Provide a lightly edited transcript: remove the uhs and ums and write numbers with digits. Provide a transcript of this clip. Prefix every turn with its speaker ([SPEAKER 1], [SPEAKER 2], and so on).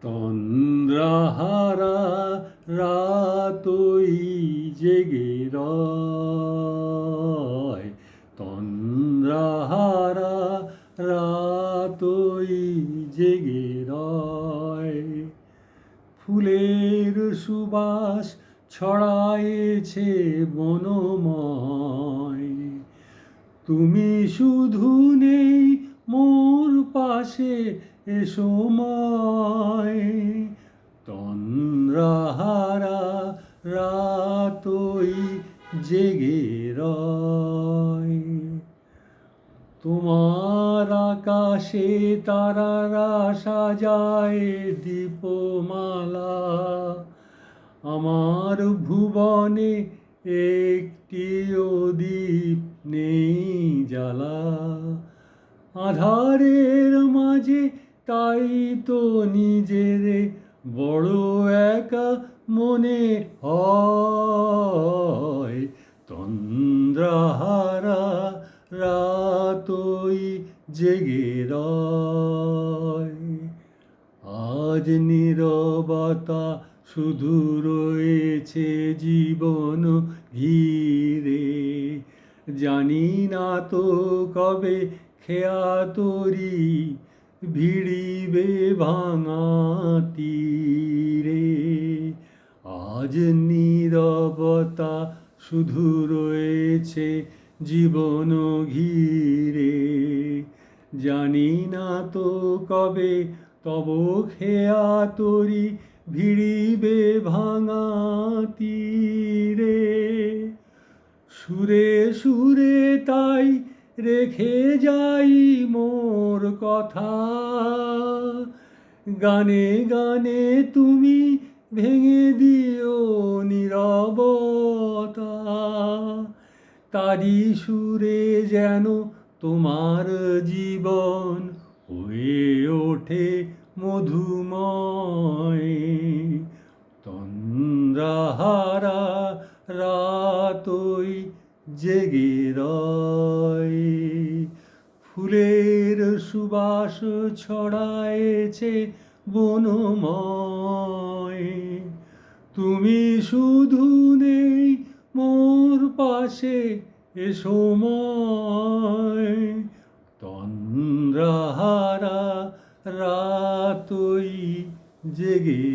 [SPEAKER 1] তন্দ্রাহারা রাতই জেগে রয়, তন্দ্রাহারা রাতই জেগে রয়। ফুলের সুবাস ছড়ায়েছে বনময়, তুমি শুধু নেই মোর পাশে এ সময়। তন্দ্রাহারা রাতই জেগে রয়। তোমার আকাশে তারারা সাজায় দীপমালা, আমার ভুবনে একটিও দ্বীপ নেই জ্বালা। আঁধারের মাঝে তাই তো নিজেরে বড় একা মনে হয়। তন্দ্রাহারা রাতই জেগে রয়। আজ নীরবতা শুধু রয়েছে জীবন ঘিরে, জানি না তো কবে খেয়া তরি ভিড়িবে ভাঙা তীরে। আজ নীরবতা শুধু রয়েছে জীবন ঘিরে, জানি না তো কবে তব খেয়া তরি ভিড়িবে ভাঙা তীরে। সুরে সুরে তাই রেখে যাই মোর কথা, গানে গানে তুমি ভেঙে দিও নীরবতা। তারি সুরে যেন তোমার জীবন হয়ে ওঠে মধুময়। তন্দ্রাহারা রাতই জেগে রয়। ফুলের সুবাস ছড়ায়েছে বনময়, তুমি শুধু নেই মোর পাশে এ সময়। তন্দ্রাহারা রাতই জেগে